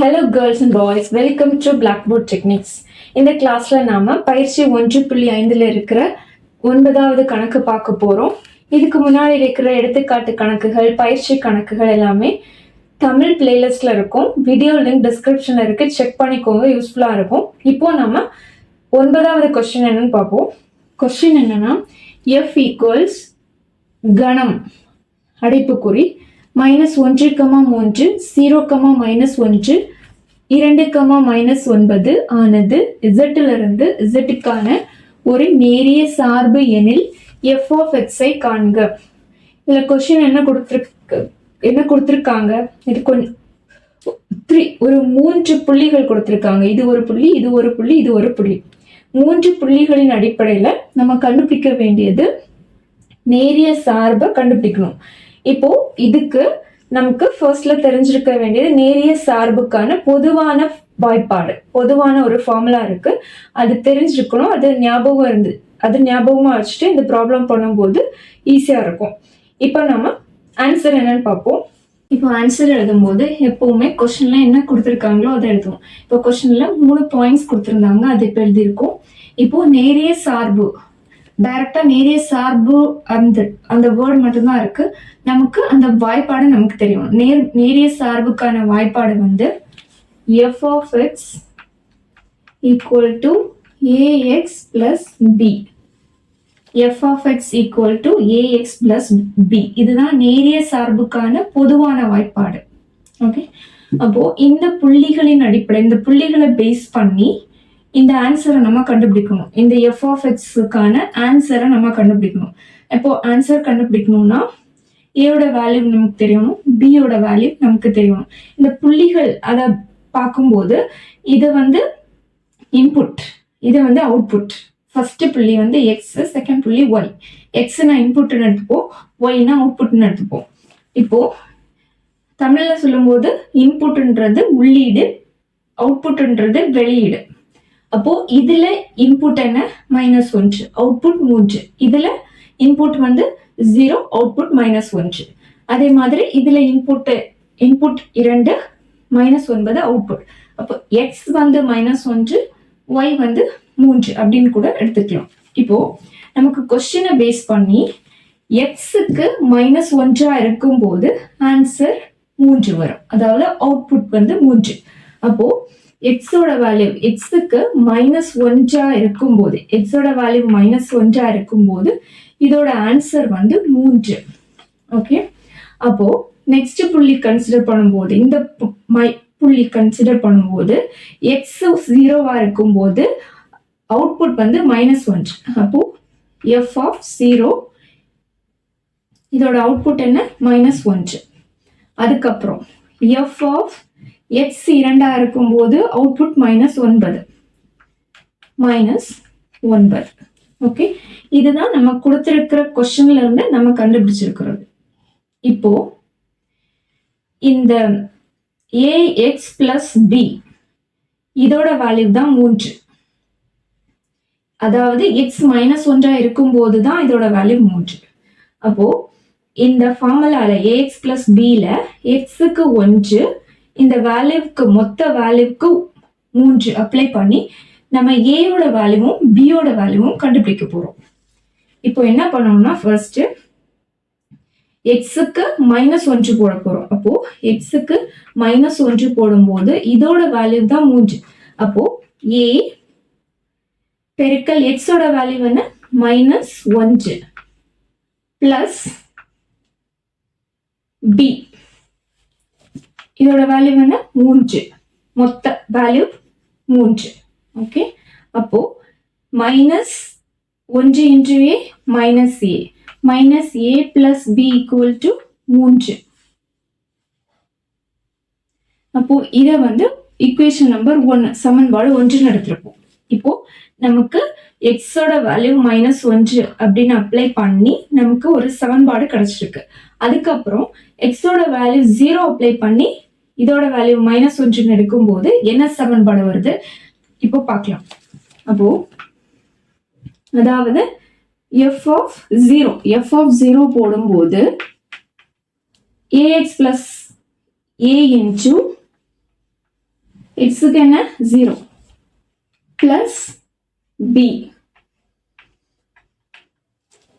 Hello girls and boys, welcome to Blackboard Techniques. இந்த கிளாஸ்ல நாம பயிற்சி 1.5 இருக்கிற 9வது கணக்கு பார்க்க போறோம். இதுக்கு முன்னாடி இருக்கிற எடுத்துக்காட்டு கணக்குகள், பயிற்சி கணக்குகள் எல்லாமே தமிழ் பிளேலிஸ்ட்ல இருக்கும். வீடியோ லிங்க் டிஸ்கிரிப்ஷன்ல இருக்கு, செக் பண்ணிக்கோங்க, யூஸ்ஃபுல்லா இருக்கும். இப்போ நம்ம 9வது கொஸ்டின் என்னன்னு பார்ப்போம். கொஸ்டின் என்னன்னா, F ஈக்குவல்ஸ் கணம் அடைப்புக்குறி -1, 3, 0, -1, 2, -9 ஆனது z-லிருந்து z-க்கான ஒரு நேரிய சார்பு எனில் f of x-ஐ காண்க. இதுல கொஸ்டின் என்ன கொடுத்திருக்காங்க? இது கொஞ்சம் ஒரு 3 புள்ளிகள் கொடுத்திருக்காங்க. இது ஒரு புள்ளி, இது ஒரு புள்ளி, இது ஒரு புள்ளி. 3 புள்ளிகளின் அடிப்படையில நம்ம கண்டுபிடிக்க வேண்டியது நேரிய சார்பை கண்டுபிடிக்கணும். இப்போ இதுக்கு நமக்கு ஃபர்ஸ்ட்ல தெரிஞ்சிருக்க வேண்டியது நேரிய சார்புக்கான பொதுவான வாய்ப்பாடு, பொதுவான ஒரு ஃபார்முலா இருக்கு, அது தெரிஞ்சிருக்கணும். அது ஞாபகமா வச்சுட்டு இந்த ப்ராப்ளம் பண்ணும்போது ஈஸியா இருக்கும். இப்போ நம்ம ஆன்சர் என்னன்னு பார்ப்போம். இப்போ ஆன்சர் எழுதும் போது எப்பவுமே கொஸ்டின்ல என்ன கொடுத்துருக்காங்களோ அதை எழுதுவோம். இப்போ கொஸ்டின்ல 3 பாயிண்ட்ஸ் கொடுத்துருந்தாங்க, அது இப்போ எழுதியிருக்கோம். இப்போ நேரிய சார்பு, டைரக்டா நேரிய சார்பு அந்த வேர்டு மட்டும்தான் இருக்கு. நமக்கு அந்த வாய்ப்பாடு நமக்கு தெரியும். நேரிய சார்புக்கான வாய்ப்பாடு வந்து f of x equal to ax plus b. f of x equal to ax plus b. இதுதான் நேரிய சார்புக்கான பொதுவான வாய்ப்பாடு. ஓகே, அப்போ இந்த புள்ளிகளின் அடிப்படை, இந்த புள்ளிகளை பேஸ் பண்ணி இந்த ஆன்சரை நம்ம கண்டுபிடிக்கணும். இந்த f of x-க்கான ஆன்சரை நம்ம கண்டுபிடிக்கணும். இப்போ ஆன்சர் கண்டுபிடிக்கணும்னா ஏயோட வேல்யூ நமக்கு தெரியணும், பியோட வேல்யூ நமக்கு தெரியணும். இந்த புள்ளிகள் அதை பார்க்கும்போது இது வந்து இன்புட், இது வந்து அவுட்புட். ஃபர்ஸ்ட் புள்ளி வந்து எக்ஸ், செகண்ட் புள்ளி ஒய். எக்ஸ்னா இன்புட்னு எடுத்துப்போம், ஒய்னா அவுட்புட்னு எடுத்துப்போம். இப்போ தமிழ்ல சொல்லும்போது இன்புட்ன்றது உள்ளீடு, அவுட்புட்ன்றது வெளியீடு. அப்போ இதுல இன்புட் என்ன? -1, அவுட்புட் 3. இதுல இன்புட் வந்து 0, அவுட்புட் -1. அதே மாதிரி இதுல இன்புட் 2, -9 அவுட்புட். அப்போ எக்ஸ் வந்து -1, ஒய் வந்து 3 அப்படின்னு கூட எடுத்துக்கலாம். இப்போ நமக்கு கொஸ்டினை பேஸ் பண்ணி எக்ஸுக்கு -1 இருக்கும் போது ஆன்சர் 3 வரும், அதாவது அவுட்புட் வந்து 3. அப்போ எக்ஸோட வேல்யூ, எக்ஸுக்கு -1 இருக்கும்போது, எக்ஸோட வேல்யூ -1 இருக்கும்போது இதோட ஆன்சர் வந்து 3. ஓகே, அப்போ நெக்ஸ்ட் புள்ளி கன்சிடர் பண்ணும்போது, இந்த புள்ளி கன்சிடர் பண்ணும்போது எக்ஸ் 0 இருக்கும்போது அவுட்புட் வந்து -1. அப்போ f of 0, இதோட அவுட்புட் என்ன? -1. அதுக்கப்புறம் f of x 2 இருக்கும்போது அவுட்புட் -9. ஓகே, இதுதான் நம்ம கொடுத்திருக்கிற கொஸ்டின்ல இருந்து நம்ம கண்டுபிடிச்சிருக்கிறது. இப்போ இந்த ax plus b இதோட வேல்யூ தான் 3. அதாவது x -1 இருக்கும்போது தான் இதோட வேல்யூ 3. அப்போ இந்த ஃபார்முலால ax plus b ல x-க்கு 1, இந்த வேல்யூக்கு மொத்த வேல்யூக்கு 3 அப்ளை பண்ணி நம்ம ஏயோட வேல்யூவும் பியோட வேல்யூவும் கண்டுபிடிக்க போறோம். இப்போ என்ன பண்ணணும்னா, ஃபர்ஸ்ட் எக்ஸுக்கு -1 போட போறோம். அப்போ எக்ஸுக்கு -1 போடும்போது இதோட வேல்யூ தான் 3. அப்போ ஏ பெருக்கல் எக்ஸோட வேல்யூ என்ன? -1 பிளஸ் பி, இதோட வேல்யூ என்ன? 3, மொத்த வேல்யூ 3. ஓகே, அப்போ -1 × a -a plus b equal to 3. அப்போ இதை வந்து ஈக்குவேஷன் நம்பர் 1, சமன்பாடு 1 எடுத்திருப்போம். இப்போ நமக்கு எக்ஸோட வேல்யூ -1 அப்படின்னு அப்ளை பண்ணி நமக்கு ஒரு சமன்பாடு கிடைச்சிருக்கு. அதுக்கப்புறம் எக்ஸோட வேல்யூ 0 அப்ளை பண்ணி இதோட வேல்யூ -1 எடுக்கும்போது என்ன சமன்பாடு வருது இப்போ பார்க்கலாம். அப்போ அதாவது f of 0 போடும்போது ax plus a into எக்ஸுக்கு என்ன 0 பிளஸ் பி.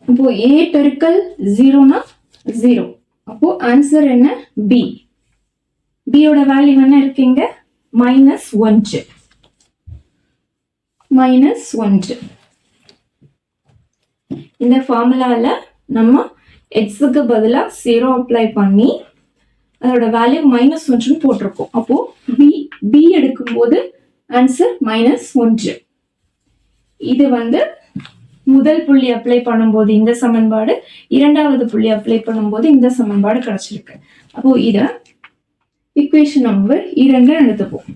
அப்போ a பெருக்கல் 0னா 0. அப்போ ஆன்சர் என்ன பி. பியோட வேல்யூ என்ன இருக்குங்க -1. -1. இந்த ஃபார்முலால நம்ம எக்ஸுக்கு பதிலா 0 அப்ளை பண்ணி அதோட வேல்யூ -1 போட்டிருக்கோம். அப்போ பி எடுக்கும்போது ஆன்சர் -1. இது முதல் புள்ளி அப்ளை பண்ணும்போது இந்த சமன்பாடு, இரண்டாவது புள்ளி அப்ளை பண்ணும்போது இந்த சமன்பாடு கிடைச்சிருக்கு. அப்போ இத ஈக்குவேஷன் நம்பர் 2 எடுத்துப்போம்.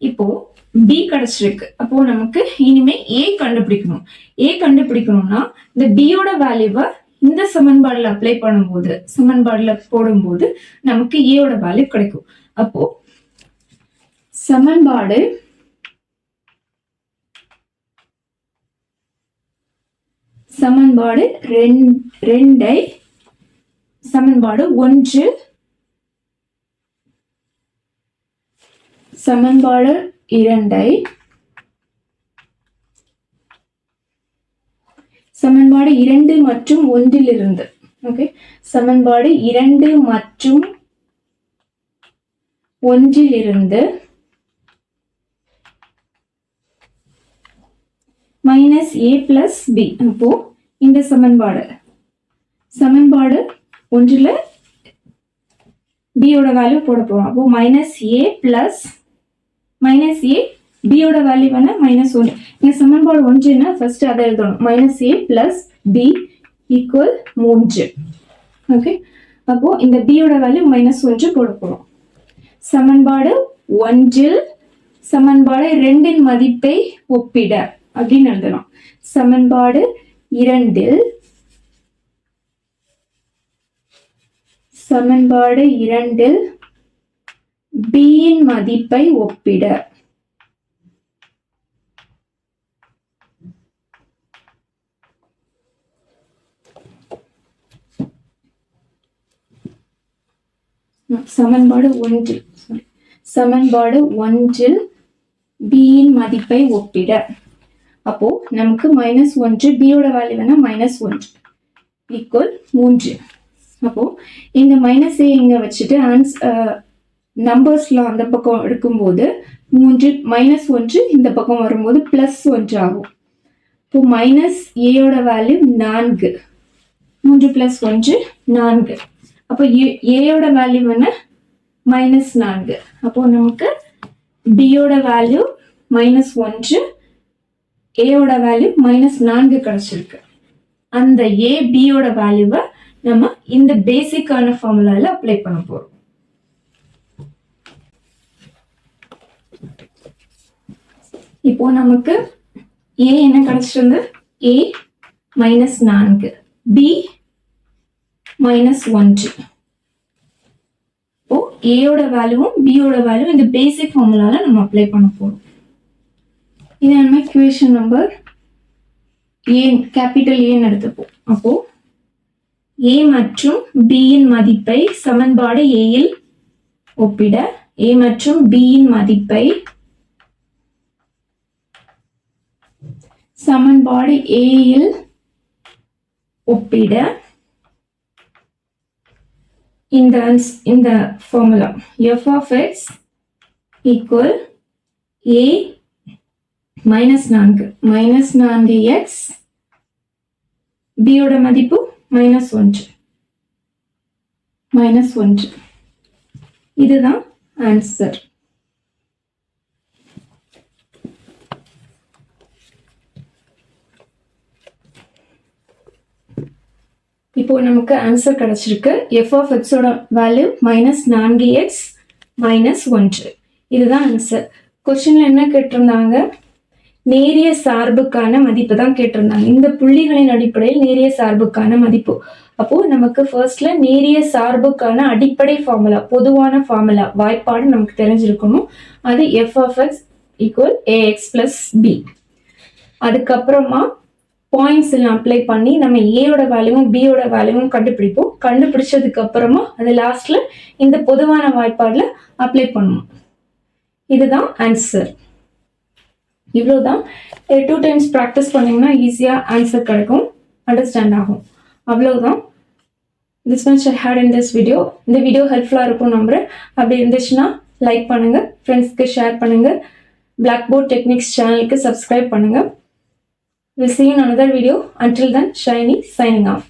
இப்போ B கிடைச்சிருக்கு. அப்போ நமக்கு இனிமே A கண்டுபிடிக்கணும். A கண்டுபிடிக்கணும்னா இந்த B யோட வேல்யூவை இந்த சமன்பாடுல அப்ளை பண்ணும்போது, சமன்பாடுல போடும்போது நமக்கு A யோட வேல்யூ கிடைக்கும். அப்போ சமன்பாடு சமன்பாடு 2 சமன்பாடு 1 சமன்பாடு 2 சமன்பாடு 2 மற்றும் 1 ஓகே, சமன்பாடு 2 மற்றும் 1 -a plus b. அப்போ இந்த சமன்பாடு 1 b யோட வேல்யூ போட போறோம். அப்போ -a plus -a b யோட வேல்யூ என்ன -1. இந்த சமன்பாடு 1 ஃபர்ஸ்ட் அதை எழுதணும். -a plus b equal 3. Okay, அப்போ இந்த b யோட வேல்யூ -1 போட போறோம். சமன்பாடு 1 சமன்பாடு 2 மதிப்பை ஒப்பிட அப்படின்னு எழுதலாம். சமன்பாடு 2 சமன்பாடு 2 b இன் மதிப்பை ஒப்பிட. சமன்பாடு 1 சமன்பாடு 1 b இன் மதிப்பை ஒப்பிட. அப்போ நமக்கு -1 b யோட வேல்யூ என்ன -1 ஈக்குவல் 3. அப்போ இந்த -a இங்க வச்சுட்டு நம்பர்ஸ்ல அந்த பக்கம் எடுக்கும்போது 3 -1 இந்த பக்கம் வரும்போது +1 ஆகும். இப்போ -a யோட வேல்யூ 4. 3 + 1 4. அப்போ a யோட வேல்யூ என்ன -4. அப்போ நமக்கு b யோட வேல்யூ -1, a யோட வேல்யூ -4 கிடைச்சிருக்கு. அந்த a b யோட வேல்யூவை நம்ம இந்த பேசிக்கான ஃபார்முலால அப்ளை பண்ண போறோம். இப்போ நமக்கு a என்ன கிடைச்சிருந்து a -4, b -1. இப்போ a யோட வேல்யூவும் b யோட வேல்யூ இந்த பேசிக் ஃபார்முலால நம்ம அப்ளை பண்ண போறோம். இது நம்ம equation number a capital A எடுத்துப்போம். அப்போ a மற்றும் b இன் மதிப்பை சமன்பாடு a இல் ஒப்பிட. a மற்றும் b இன் மதிப்பை சமன்பாடு a இல் ஒப்பிட இந்த formula f of x equal a -4x b யோட மதிப்பு -1. இதுதான் ஆன்சர். இப்போ நமக்கு ஆன்சர் கிடைச்சிருக்கு. f of x ஓட வேல்யூ -4x -1. இதுதான் ஆன்சர். क्वेश्चनல என்ன கேட்டிருந்தாங்க, நேரிய சார்புக்கான மதிப்பு தான் கேட்டிருந்தாங்க. இந்த புள்ளிகளின் அடிப்படையில் நேரிய சார்புக்கான மதிப்பு. அப்போ நமக்கு ஃபர்ஸ்ட்ல நேரிய சார்புக்கான அடிப்படை ஃபார்முலா, பொதுவான ஃபார்முலா வாய்ப்பாடு நமக்கு தெரிஞ்சிருக்கணும். அது f of x equal ax plus b. அதுக்கப்புறமா பாயிண்ட்ஸ் எல்லாம் அப்ளை பண்ணி நம்ம ஏயோட வேல்யூவும் b யோட வேல்யூவும் கண்டுபிடிப்போம். கண்டுபிடிச்சதுக்கு அப்புறமா அது லாஸ்ட்ல இந்த பொதுவான வாய்ப்பாடுல அப்ளை பண்ணுவோம். இதுதான் ஆன்சர். இவ்வளோதான். 2 டைம்ஸ் ப்ராக்டிஸ் பண்ணிங்கன்னா ஈஸியாக ஆன்சர் கிடைக்கும், அண்டர்ஸ்டாண்ட் ஆகும். அவ்வளோதான். This much I had in this video. இந்த வீடியோ ஹெல்ப்ஃபுல்லாக இருக்கும் நம்புறேன். அப்படி இருந்துச்சுன்னா லைக் பண்ணுங்கள், ஃப்ரெண்ட்ஸ்க்கு ஷேர் பண்ணுங்கள், பிளாக்போர்ட் டெக்னிக்ஸ் சேனலுக்கு சப்ஸ்கிரைப் பண்ணுங்கள். We'll see you in another video. Until then, Shiny signing off.